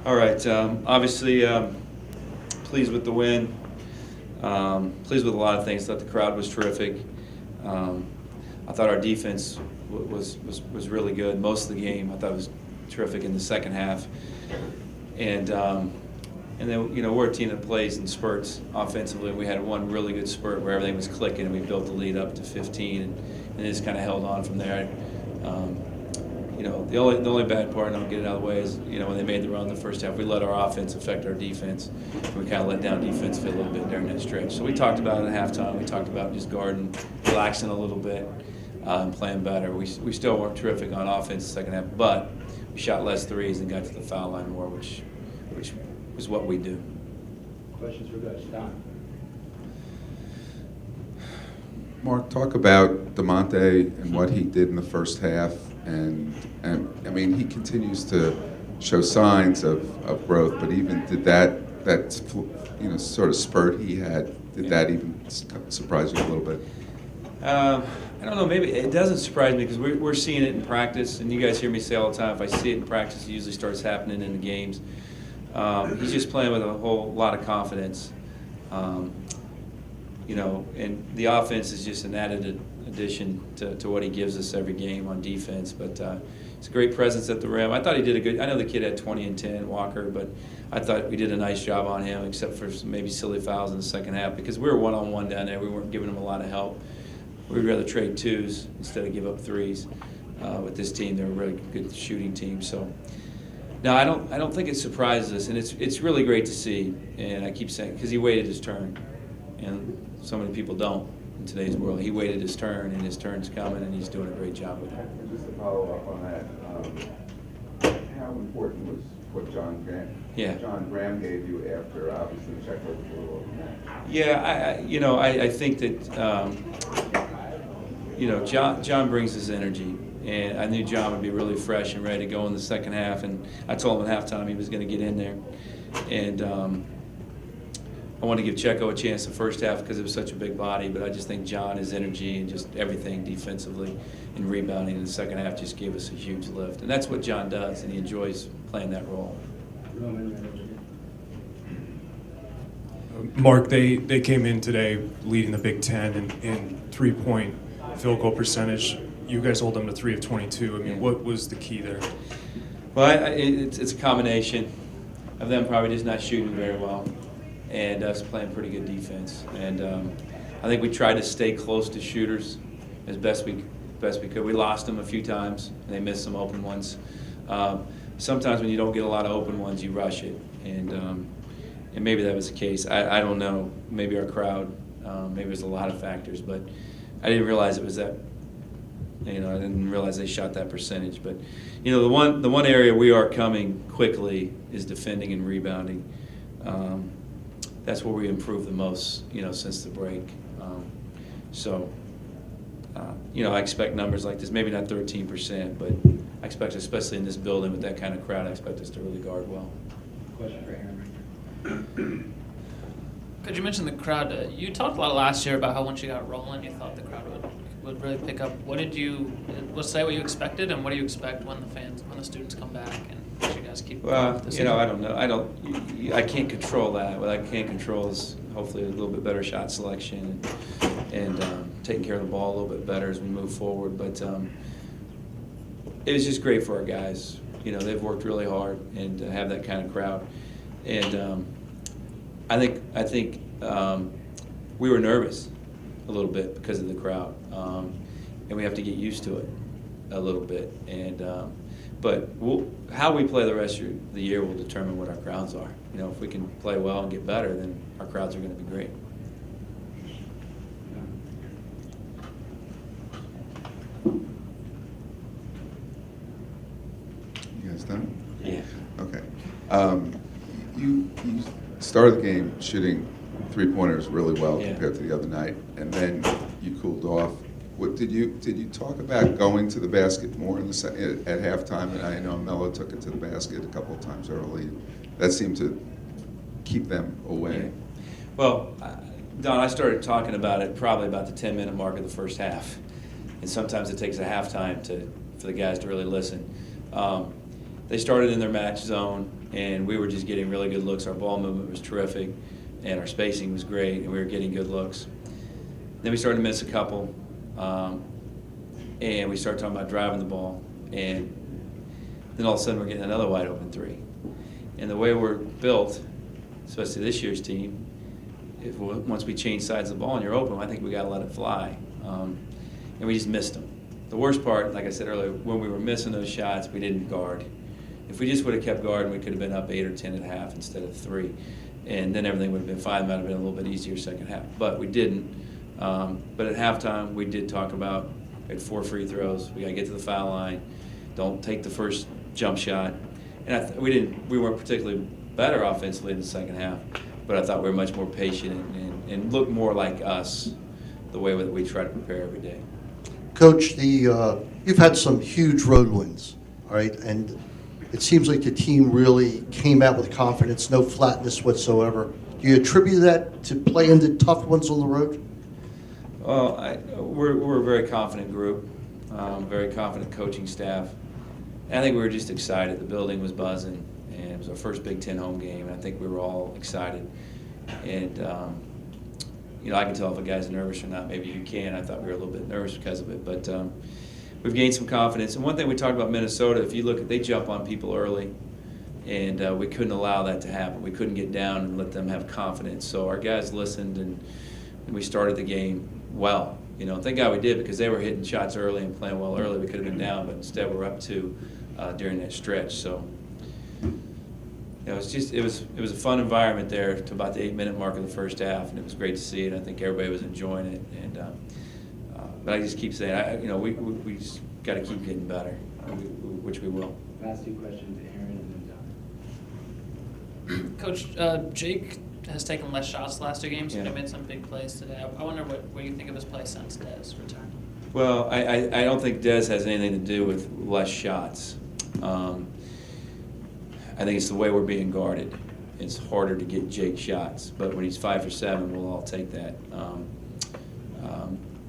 All right. Obviously, pleased with the win. Pleased with a lot of things. Thought the crowd was terrific. I thought our defense was really good most of the game. I thought it was terrific in the second half. And then we're a team that plays in spurts offensively. We had one really good spurt where everything was clicking, and we built the lead up to 15, and just kind of held on from there. The only bad part, and I'll get it out of the way, is when they made the run in the first half, we let our offense affect our defense. We kind of let down defensively a little bit during that stretch. So we talked about it at halftime. We talked about just guarding, relaxing a little bit, and playing better. We still weren't terrific on offense the second half, but we shot less threes and got to the foul line more, which is what we do. Questions for Coach Don? Mark, talk about DeMonte and what he did in the first half, and I mean, he continues to show signs of growth, but even did that sort of spurt he had, did that even surprise you a little bit? I don't know, maybe it doesn't surprise me because we're seeing it in practice, and you guys hear me say all the time, if I see it in practice, it usually starts happening in the games. He's just playing with a whole lot of confidence. And the offense is just an added addition to what he gives us every game on defense. But it's a great presence at the rim. I thought he did a good. I know the kid had 20 and 10, Walker, but I thought we did a nice job on him, except for some maybe silly fouls in the second half because we were one-on-one down there. We weren't giving him a lot of help. We'd rather trade twos instead of give up threes. With this team, they're a really good shooting team. So. No, I don't think it surprises us, and it's really great to see. And I keep saying because he waited his turn, and so many people don't in today's world. He waited his turn, and his turn's coming, and he's doing a great job with it. And just to follow up on that, how important was what John Graham gave you after obviously Checo was a little overmatched? Yeah, I think that John brings his energy. And I knew John would be really fresh and ready to go in the second half. And I told him at halftime he was going to get in there. And I wanted to give Checo a chance the first half because it was such a big body. But I just think John, his energy and just everything defensively and rebounding in the second half just gave us a huge lift. And that's what John does, and he enjoys playing that role. Mark, they came in today leading the Big Ten in three-point field goal percentage. You guys hold them to 3 of 22. I mean, what was the key there? Well, it's a combination of them probably just not shooting very well and us playing pretty good defense. And I think we tried to stay close to shooters as best we could. We lost them a few times. And they missed some open ones. Sometimes when you don't get a lot of open ones, you rush it. And maybe that was the case. I don't know. Maybe our crowd. Maybe there's a lot of factors. But I didn't realize it was that. I didn't realize they shot that percentage. But, the one area we are coming quickly is defending and rebounding. That's where we improved the most, since the break. I expect numbers like this, maybe not 13%, but I expect, especially in this building with that kind of crowd, I expect us to really guard well. Question for Aaron. Could you mention the crowd? You talked a lot last year about how once you got rolling, you thought the crowd would really pick up. Let's say what you expected, and what do you expect when the students come back, and what you guys keep? Well, I don't know. I can't control that. What I can control is hopefully a little bit better shot selection and taking care of the ball a little bit better as we move forward. But it was just great for our guys. They've worked really hard, and to have that kind of crowd. And I think we were nervous a little bit because of the crowd, and we have to get used to it a little bit. And but how we play the rest of the year will determine what our crowds are. If we can play well and get better, then our crowds are going to be great. You guys done? Yeah. Okay. You started the game shooting three-pointers really well compared to the other night, and then you cooled off. What did you talk about going to the basket more in the at halftime? And I know Melo took it to the basket a couple of times early. That seemed to keep them away. Yeah. Well, Don, I started talking about it probably about the 10-minute mark of the first half, and sometimes it takes a halftime for the guys to really listen. they started in their match zone, and we were just getting really good looks. Our ball movement was terrific, and our spacing was great, and we were getting good looks. Then we started to miss a couple, and we started talking about driving the ball, and then all of a sudden we're getting another wide open three. And the way we're built, especially this year's team, once we change sides of the ball and you're open, I think we got to let it fly. And we just missed them. The worst part, like I said earlier, when we were missing those shots, we didn't guard. If we just would have kept guarding, we could have been up 8 or 10 at half instead of 3. And then everything would have been fine. It might have been a little bit easier second half. But we didn't. But at halftime, we did talk about, we had 4 free throws. We got to get to the foul line. Don't take the first jump shot. And we weren't particularly better offensively in the second half, but I thought we were much more patient and looked more like us, the way that we try to prepare every day. Coach, you've had some huge road wins, all right, and it seems like the team really came out with confidence, no flatness whatsoever. Do you attribute that to playing the tough ones on the road? Well, we're a very confident group, very confident coaching staff. And I think we were just excited. The building was buzzing, and it was our first Big Ten home game, and I think we were all excited. And, I can tell if a guy's nervous or not. Maybe you can. I thought we were a little bit nervous because of it. But we've gained some confidence. And one thing we talked about Minnesota, if you look at, they jump on people early, and we couldn't allow that to happen. We couldn't get down and let them have confidence. So our guys listened, and we started the game well. Thank God we did, because they were hitting shots early and playing well early. We could have been down, but instead we're up 2 during that stretch. So it was a fun environment there to about the 8-minute mark of the first half, and it was great to see it. I think everybody was enjoying it, and but I just keep saying, we just got to keep getting better, which we will. Last 2 questions, Aaron and then Don. Coach, Jake has taken less shots the last 2 games. Yeah. He made some big plays today. I wonder what you think of his play since Dez returned. Well, I don't think Dez has anything to do with less shots. I think it's the way we're being guarded. It's harder to get Jake shots, but when he's 5 for 7, we'll all take that.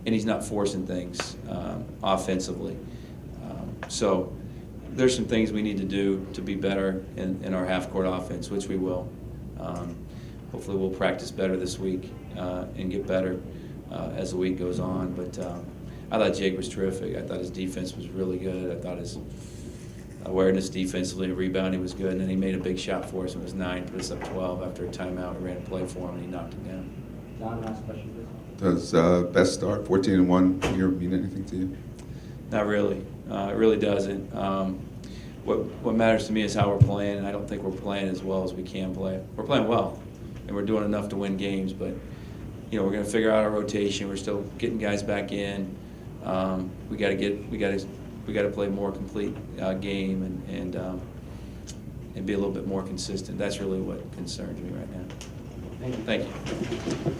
And he's not forcing things offensively. So there's some things we need to do to be better in our half-court offense, which we will. Hopefully we'll practice better this week and get better as the week goes on. But I thought Jake was terrific. I thought his defense was really good. I thought his awareness defensively and rebounding was good. And then he made a big shot for us. It was 9, put us up 12 after a timeout. We ran a play for him, and he knocked it down. Don, last question, please. Does best start 14-1 here mean anything to you? Not really. It really doesn't. What matters to me is how we're playing, and I don't think we're playing as well as we can play. We're playing well, and we're doing enough to win games, but we're going to figure out our rotation. We're still getting guys back in. We got to play more complete game and be a little bit more consistent. That's really what concerns me right now. Thank you. Thank you.